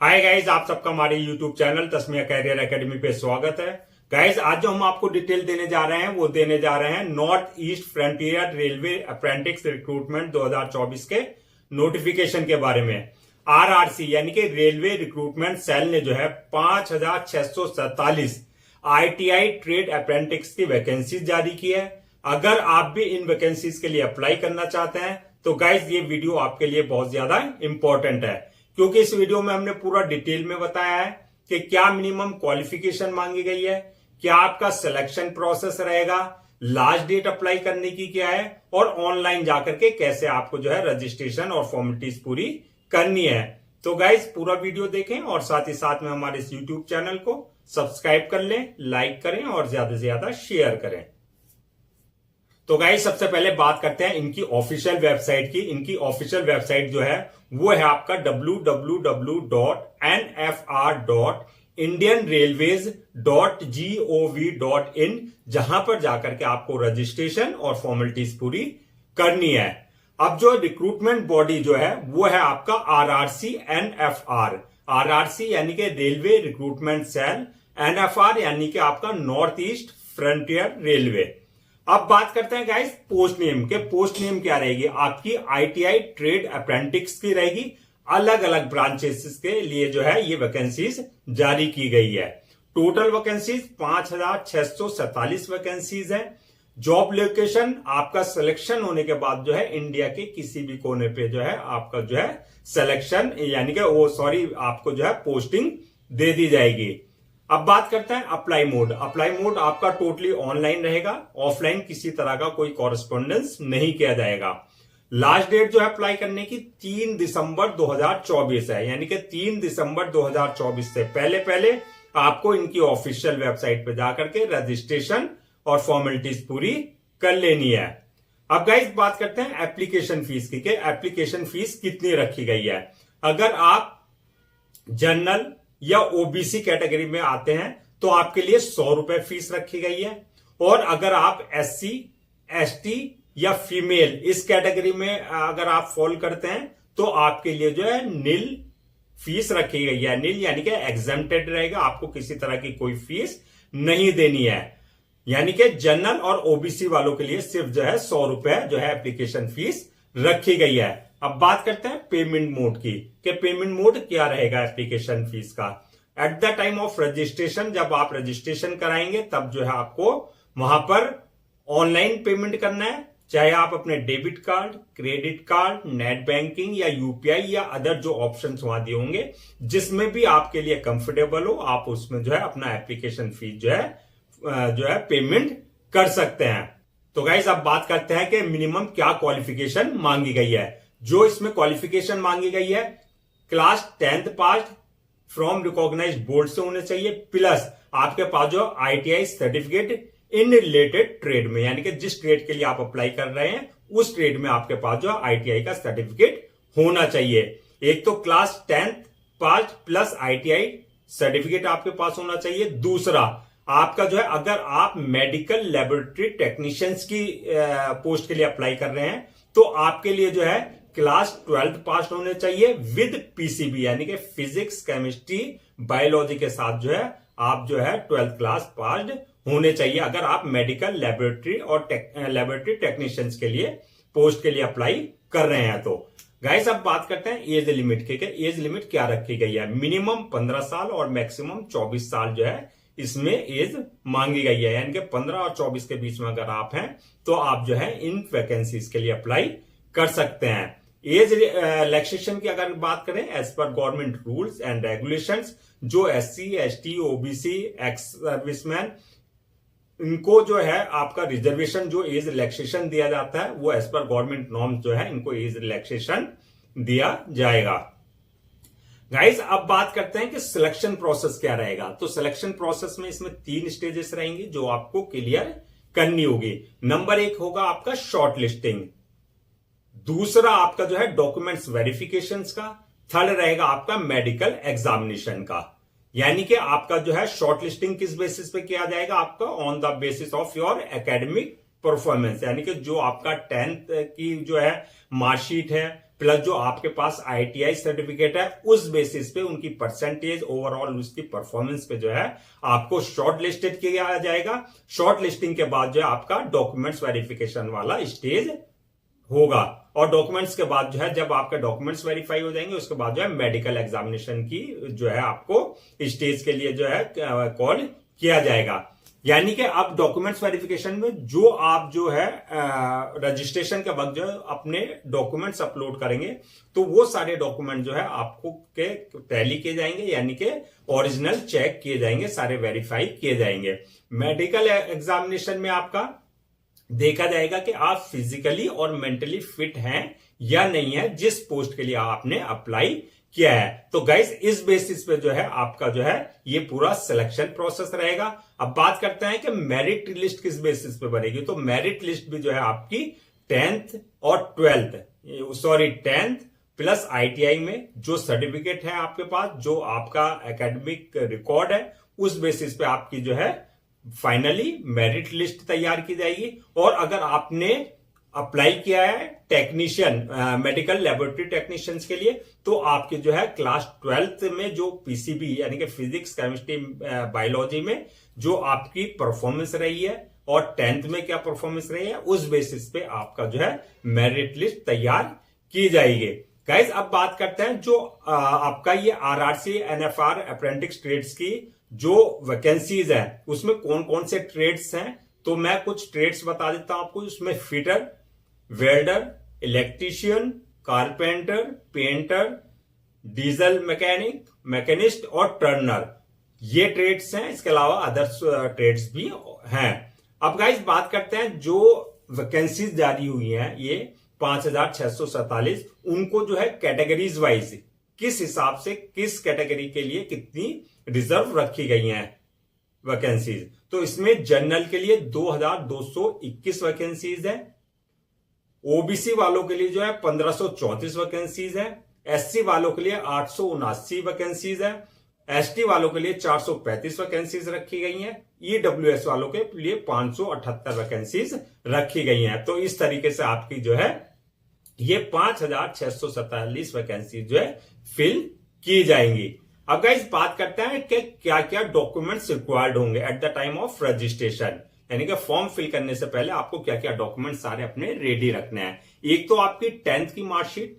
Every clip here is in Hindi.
हाय गाइज, आप सबका हमारे YouTube channel Tasmiya career academy पे स्वागत है। गाइज, आज जो हम आपको डिटेल देने जा रहे हैं वो देने जा रहे हैं north east frontier railway apprentice recruitment 2024 के नोटिफिकेशन के बारे में। आरआरसी यानी कि रेलवे रिक्रूटमेंट सेल ने जो है 5,647 आईटीआई ट्रेड अप्रेंटिस की वैकेंसी जारी की है। अगर आप भी इन वैकेंसीज के लिए अप्लाई करना चाहते हैं तो गाइज ये वीडियो आपके लिए बहुत ज्यादा इंपॉर्टेंट है, क्योंकि इस वीडियो में हमने पूरा डिटेल में बताया है कि क्या मिनिमम क्वालिफिकेशन मांगी गई है, क्या आपका सिलेक्शन प्रोसेस रहेगा, लास्ट डेट अप्लाई करने की क्या है और ऑनलाइन जाकर के कैसे आपको जो है रजिस्ट्रेशन और फॉर्मेलिटीज पूरी करनी है। तो गाइज पूरा वीडियो देखें और साथ ही साथ में हमारे इस यूट्यूब चैनल को सब्सक्राइब कर लें, लाइक करें और ज्यादा से ज्यादा शेयर करें। तो गाइस सबसे पहले बात करते हैं इनकी ऑफिशियल वेबसाइट की। इनकी ऑफिशियल वेबसाइट जो है वो है आपका www.nfr.indianrailways.gov.in, जहां पर जाकर के आपको रजिस्ट्रेशन और फॉर्मेलिटीज पूरी करनी है। अब जो रिक्रूटमेंट बॉडी जो है वो है आपका आरआरसी एनएफआर। आरआरसी यानी कि रेलवे रिक्रूटमेंट सेल, एनएफआर यानी कि आपका नॉर्थ ईस्ट फ्रंटियर रेलवे। अब बात करते हैं गाइस पोस्ट नेम के। पोस्ट नेम क्या रहेगी आपकी? आईटीआई ट्रेड अप्रेंटिस की रहेगी। अलग अलग ब्रांचेस के लिए जो है ये वैकेंसीज जारी की गई है। टोटल वैकेंसीज 5,647 वैकेंसीज है। जॉब लोकेशन आपका सिलेक्शन होने के बाद जो है इंडिया के किसी भी कोने पे जो है आपका जो है सिलेक्शन यानी कि आपको जो है पोस्टिंग दे दी जाएगी। अब बात करते हैं अप्लाई मोड। अप्लाई मोड आपका टोटली ऑनलाइन रहेगा, ऑफलाइन किसी तरह का कोई कॉरेस्पॉन्डेंस नहीं किया जाएगा। लास्ट डेट जो है अप्लाई करने की 3 दिसंबर 2024 है, यानी कि 3 दिसंबर 2024 से पहले पहले आपको इनकी ऑफिशियल वेबसाइट पे जाकर के रजिस्ट्रेशन और फॉर्मेलिटीज पूरी कर लेनी है। अब गाइस बात करते हैं एप्लीकेशन फीस की, एप्लीकेशन फीस कितनी रखी गई है। अगर आप जनरल या ओबीसी कैटेगरी में आते हैं तो आपके लिए 100 रुपए फीस रखी गई है, और अगर आप एससी, एसटी या फीमेल इस कैटेगरी में अगर आप फॉल करते हैं तो आपके लिए जो है नील फीस रखी गई है। नील यानी कि एग्जेम्प्टेड रहेगा, आपको किसी तरह की कोई फीस नहीं देनी है। यानी कि जनरल और ओबीसी वालों के लिए सिर्फ जो है 100 रुपए जो है एप्लीकेशन फीस रखी गई है। अब बात करते हैं पेमेंट मोड की, कि पेमेंट मोड क्या रहेगा एप्लीकेशन फीस का। At the time of registration, जब आप रजिस्ट्रेशन कराएंगे तब जो है आपको वहां पर ऑनलाइन पेमेंट करना है, चाहे आप अपने debit card, credit card, net banking या यूपीआई या अदर जो ऑप्शंस वहां दिए होंगे, जिसमें भी आपके लिए कंफर्टेबल हो, आप उसमें जो है अपना एप्लीकेशन फीस जो है पेमेंट कर सकते हैं। तो गाइस अब बात करते हैं कि मिनिमम क्या क्वालिफिकेशन मांगी गई है। जो इसमें क्वालिफिकेशन मांगी गई है, class 10th pass from recognised board से होने चाहिए, प्लस आपके पास जो ITI certificate in related trade में, यानी कि जिस ट्रेड के लिए आप अप्लाई कर रहे हैं उस ट्रेड में आपके पास जो आईटीआई का सर्टिफिकेट होना चाहिए। एक तो क्लास 10th पास प्लस आईटीआई सर्टिफिकेट आपके पास होना चाहिए। दूसरा आपका जो है अगर आप मेडिकल लेबोरेटरी टेक्नीशियंस की पोस्ट के लिए अप्लाई कर रहे हैं तो आपके लिए जो है क्लास 12th पास होने चाहिए विद पीसीबी, यानी कि फिजिक्स, केमिस्ट्री, बायोलॉजी के साथ जो है आप जो है 12th क्लास पास होने चाहिए, अगर आप मेडिकल लेबोरेटरी और लेबोरेटरी टेक्नीशियंस के लिए पोस्ट के लिए अप्लाई कर रहे हैं। तो गाइस अब बात करते हैं एज लिमिट के। एज लिमिट क्या रखी गई है? मिनिमम 15 साल और मैक्सिमम 24 साल जो है इसमें एज मांगी गई है, यानी कि 15 और 24 के बीच में अगर आप हैं तो आप जो है इन वैकेंसीज के लिए अप्लाई कर सकते हैं। एज रिलैक्सेशन की अगर बात करें, as per government rules and regulations, जो SC, ST, OBC, ex serviceman, इनको जो है आपका रिजर्वेशन जो एज रिलैक्सेशन दिया जाता है वो एज पर गवर्नमेंट नॉर्म्स जो है इनको एज रिलैक्सेशन दिया जाएगा। गाइस अब बात करते हैं कि सिलेक्शन प्रोसेस क्या रहेगा। तो सिलेक्शन प्रोसेस में इसमें 3 स्टेजेस रहेंगी जो आपको क्लियर करनी होगी। नंबर 1 होगा आपका शॉर्ट लिस्टिंग, दूसरा आपका जो है डॉक्यूमेंट्स वेरिफिकेशन का, थर्ड रहेगा आपका मेडिकल एग्जामिनेशन का। यानी कि आपका जो है शॉर्ट लिस्टिंग किस बेसिस पे किया जाएगा? आपका on the basis of your academic performance, यानी कि जो आपका 10th की जो है मार्कशीट है प्लस जो आपके पास ITI सर्टिफिकेट है, उस बेसिस पे उनकी परसेंटेज ओवरऑल उसकी परफॉर्मेंस पे जो है आपको शॉर्ट लिस्टेड किया जाएगा। शॉर्ट लिस्टिंग के बाद जो है आपका डॉक्यूमेंट्स वेरिफिकेशन वाला स्टेज होगा, और डॉक्यूमेंट्स के बाद जो है जब आपके डॉक्यूमेंट्स वेरीफाई हो जाएंगे उसके बाद जो है मेडिकल एग्जामिनेशन की जो है आपको स्टेज के लिए जो है कॉल किया जाएगा। यानी कि अब डॉक्यूमेंट्स वेरिफिकेशन में जो आप जो है रजिस्ट्रेशन के वक्त जो है अपने डॉक्यूमेंट्स अपलोड करेंगे तो वो सारे डॉक्यूमेंट जो है आपको के टैली किए जाएंगे, यानी कि ओरिजिनल चेक किए जाएंगे, सारे वेरीफाई किए जाएंगे। मेडिकल एग्जामिनेशन में आपका देखा जाएगा कि आप फिजिकली और मेंटली फिट हैं या नहीं है जिस पोस्ट के लिए आपने अप्लाई किया है। तो गाइस इस बेसिस पे जो है आपका जो है ये पूरा सिलेक्शन प्रोसेस रहेगा। अब बात करते हैं कि मेरिट लिस्ट किस बेसिस पे बनेगी। तो मेरिट लिस्ट भी जो है आपकी 10th और 10th प्लस ITI में जो सर्टिफिकेट है आपके पास, जो आपका एकेडमिक रिकॉर्ड है, उस बेसिस पे आपकी जो है फाइनली मेरिट लिस्ट तैयार की जाएगी। और अगर आपने अप्लाई किया है टेक्नीशियन मेडिकल लेबोरेटरी टेक्नीशियंस के लिए तो आपकी जो है क्लास 12th में जो PCB यानी कि फिजिक्स केमिस्ट्री बायोलॉजी में जो आपकी परफॉर्मेंस रही है और 10th में क्या परफॉर्मेंस रही है, उस बेसिस पे आपका जो है मेरिट लिस्ट तैयार की जाएगी। गाइस अब बात करते हैं जो आपका ये RRC NFR अप्रेंटिस ट्रेड्स की जो वैकेंसीज है उसमें कौन कौन से ट्रेड्स हैं। तो मैं कुछ ट्रेड्स बता देता हूं आपको। उसमें fitter, welder, electrician, carpenter, painter, diesel mechanic, machinist और टर्नर, ये ट्रेड्स हैं। इसके अलावा अदर्स ट्रेड्स भी हैं। अब गाइस बात करते हैं जो वैकेंसीज जारी हुई हैं ये 5647, उनको जो है कैटेगरीज वाइज किस हिसाब से किस कैटेगरी के लिए कितनी रिजर्व रखी गई हैं वैकेंसीज। तो इसमें जनरल के लिए 2221 वैकेंसीज है, OBC वालों के लिए जो है 1534 वैकेंसीज है, SC वालों के लिए 879 वैकेंसीज है, ST वालों के लिए 435 वैकेंसीज रखी गई हैं, EWS वालों के लिए 578 वैकेंसीज रखी गई हैं। तो इस तरीके से आपकी जो है ये 5647 वैकेंसी जो है फिल की जाएंगी। अब गाइस बात करते हैं कि क्या क्या डॉक्यूमेंट्स रिक्वायर्ड होंगे at the time of registration, यानी कि फॉर्म फिल करने से पहले आपको क्या क्या डॉक्यूमेंट सारे अपने रेडी रखने हैं। एक तो आपकी 10th की मार्कशीट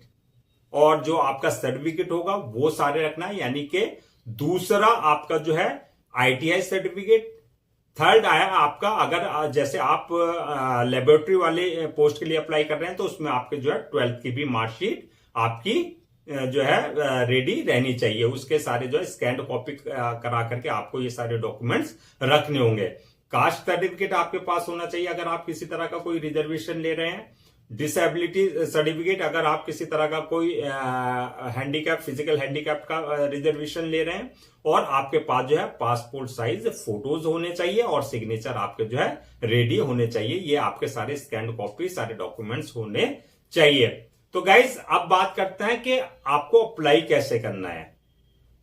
और जो आपका सर्टिफिकेट होगा वो सारे रखना है, यानी कि दूसरा आपका जो है ITI सर्टिफिकेट। थर्ड आया आपका, अगर जैसे आप लेबोरेटरी वाले पोस्ट के लिए अप्लाई कर रहे हैं तो उसमें आपके जो है 12th की भी मार्कशीट आपकी जो है रेडी रहनी चाहिए। उसके सारे जो है स्कैन कॉपी करा करके आपको ये सारे डॉक्यूमेंट्स रखने होंगे। कास्ट सर्टिफिकेट आपके पास होना चाहिए अगर आप किसी तरह का कोई रिजर्वेशन ले रहे हैं। डिसेबिलिटी सर्टिफिकेट अगर आप किसी तरह का कोई हैंडीकैप फिजिकल हैंडीकैप का रिजर्वेशन ले रहे हैं। और आपके पास जो है पासपोर्ट साइज फोटोज होने चाहिए और सिग्नेचर आपके जो है रेडी होने चाहिए। ये आपके सारे स्कैन कॉपी सारे डॉक्यूमेंट्स होने चाहिए। तो गाइज अब बात करते हैं कि आपको अप्लाई कैसे करना है।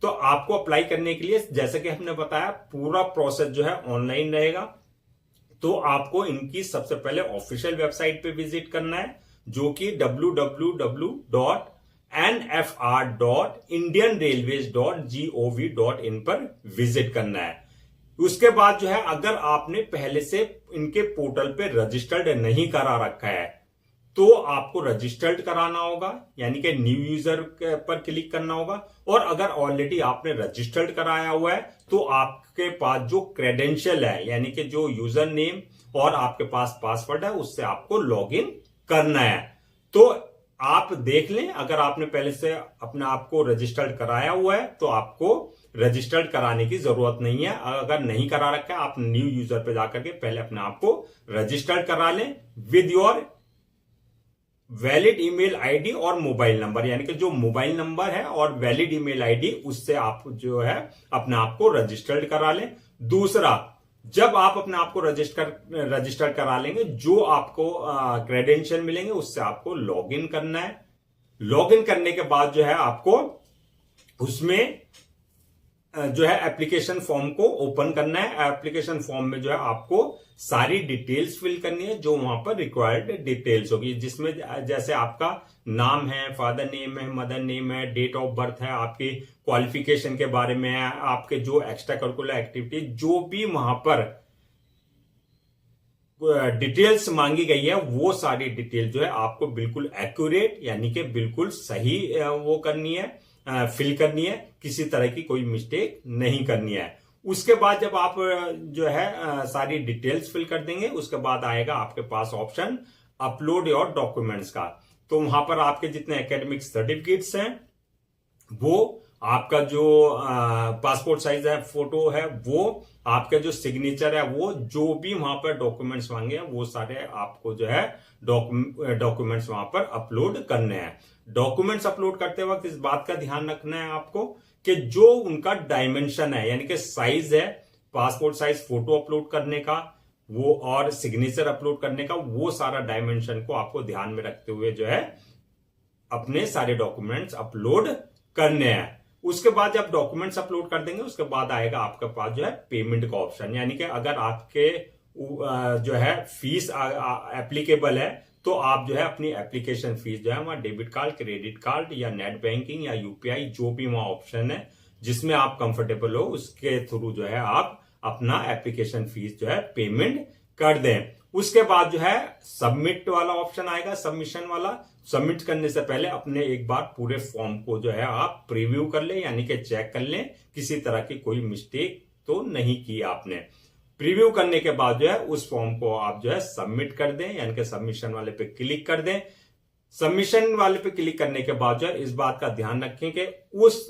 तो आपको अप्लाई करने के लिए जैसे कि हमने बताया पूरा प्रोसेस जो है ऑनलाइन रहेगा। तो आपको इनकी सबसे पहले ऑफिशियल वेबसाइट पे विजिट करना है जो कि www.nfr.indianrailways.gov.in पर विजिट करना है। उसके बाद जो है अगर आपने पहले से इनके पोर्टल पे रजिस्टर्ड नहीं करा रखा है तो आपको रजिस्टर्ड कराना होगा, यानी कि न्यू यूजर पर क्लिक करना होगा। और अगर ऑलरेडी आपने रजिस्टर्ड कराया हुआ है तो आपके पास जो क्रेडेंशियल है यानी कि जो यूजर नेम और आपके पास पासवर्ड है उससे आपको लॉगिन करना है। तो आप देख लें, अगर आपने पहले से अपने आप को रजिस्टर्ड कराया हुआ है तो आपको रजिस्टर्ड कराने की जरूरत नहीं है। अगर नहीं करा रखा है आप न्यू यूजर पे जाकर के पहले अपने आप को रजिस्टर्ड करा लें with your valid email ID और मोबाइल नंबर, यानी कि जो मोबाइल नंबर है और वैलिड ईमेल आईडी उससे आप जो है अपने आप को रजिस्टर्ड करा लें। दूसरा, जब आप अपने आप को रजिस्टर करा लेंगे जो आपको क्रेडेंशियल मिलेंगे उससे आपको लॉगिन करना है। लॉगिन करने के बाद जो है आपको उसमें जो है एप्लीकेशन फॉर्म को ओपन करना है। एप्लीकेशन फॉर्म में जो है आपको सारी डिटेल्स फिल करनी है जो वहां पर रिक्वायर्ड डिटेल्स होगी, जिसमें जैसे आपका नाम है, फादर नेम है, मदर नेम है, डेट ऑफ बर्थ है, आपकी क्वालिफिकेशन के बारे में है, आपके जो एक्स्ट्रा करिकुलर एक्टिविटी जो भी वहां पर डिटेल्स मांगी गई है वो सारी डिटेल जो है आपको बिल्कुल एक्यूरेट यानी कि बिल्कुल सही वो करनी है, फिल करनी है, किसी तरह की कोई मिस्टेक नहीं करनी है। उसके बाद जब आप जो है सारी डिटेल्स फिल कर देंगे, उसके बाद आएगा आपके पास ऑप्शन अपलोड योर डॉक्यूमेंट्स का। तो वहां पर आपके जितने एकेडमिक सर्टिफिकेट्स हैं, वो आपका जो पासपोर्ट साइज है फोटो है, वो आपका जो सिग्नेचर है, वो जो भी वहां पर डॉक्यूमेंट्स मांगे हैं वो सारे आपको जो है डॉक्यूमेंट्स वहां पर अपलोड करने हैं। डॉक्यूमेंट्स अपलोड करते वक्त इस बात का ध्यान रखना है आपको कि जो उनका डायमेंशन है यानी कि साइज है, पासपोर्ट साइज फोटो अपलोड करने का वो और सिग्नेचर अपलोड करने का, वो सारा डायमेंशन को आपको ध्यान में रखते हुए जो है अपने सारे डॉक्यूमेंट्स अपलोड करने हैं। उसके बाद जब डॉक्यूमेंट्स अपलोड कर देंगे उसके बाद आएगा आपके पास जो है पेमेंट का ऑप्शन, यानी कि अगर आपके जो है फीस एप्लीकेबल है तो आप जो है अपनी एप्लीकेशन फीस जो है वहां डेबिट कार्ड, क्रेडिट कार्ड या नेट बैंकिंग या यूपीआई जो भी वहां ऑप्शन है जिसमें आप कंफर्टेबल हो उसके थ्रू जो है आप अपना एप्लीकेशन फीस जो है पेमेंट कर दें। उसके बाद जो है सबमिट वाला ऑप्शन आएगा, सबमिशन वाला। सबमिट करने से पहले अपने एक बार पूरे फॉर्म को जो है आप प्रीव्यू कर लें यानी कि चेक कर लें, किसी तरह की कोई मिस्टेक तो नहीं की आपने। प्रीव्यू करने के बाद जो है उस फॉर्म को आप जो है सबमिट कर दें यानी कि सबमिशन वाले पे क्लिक कर दें। सबमिशन वाले पे क्लिक करने के बाद जो है इस बात का ध्यान रखें कि उस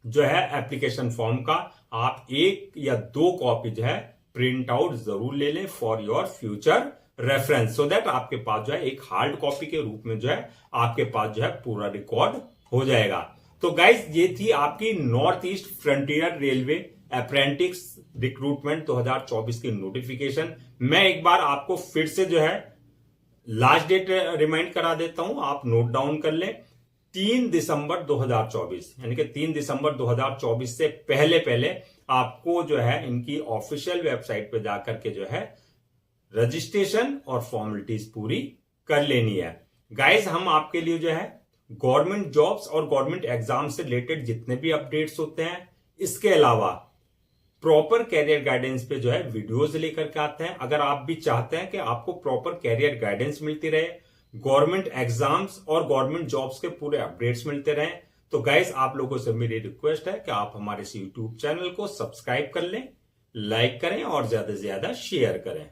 जो है एप्लीकेशन फॉर्म का आप 1 या 2 कॉपी जो है प्रिंट आउट जरूर ले लें for your future reference, so that आपके पास जो है एक हार्ड कॉपी के रूप में जो है आपके पास जो है पूरा रिकॉर्ड हो जाएगा। तो गाइस ये थी आपकी north east frontier railway apprentice recruitment 2024 की नोटिफिकेशन। मैं एक बार आपको फिर से जो है लास्ट डेट रिमाइंड करा देता हूं, आप नोट डाउन कर लें। 3 दिसंबर 2024 यानी कि 3 दिसंबर 2024 से पहले आपको जो है इनकी ऑफिशियल वेबसाइट पे जाकर के जो है रजिस्ट्रेशन और फॉर्मेलिटीज पूरी कर लेनी है। गाइस हम आपके लिए जो है गवर्नमेंट जॉब्स और गवर्नमेंट एग्जाम से रिलेटेड जितने भी अपडेट्स होते हैं, इसके अलावा प्रॉपर कैरियर गाइडेंस पे जो है वीडियोस लेकर के आते हैं। अगर आप भी चाहते हैं कि आपको प्रॉपर कैरियर गाइडेंस मिलती रहे, गवर्नमेंट एग्जाम्स और गवर्नमेंट जॉब्स के पूरे अपडेट्स मिलते रहें, तो गाइस आप लोगों से मेरी रिक्वेस्ट है कि आप हमारे इस यूट्यूब चैनल को सब्सक्राइब कर लें, लाइक करें और ज्यादा से ज्यादा शेयर करें।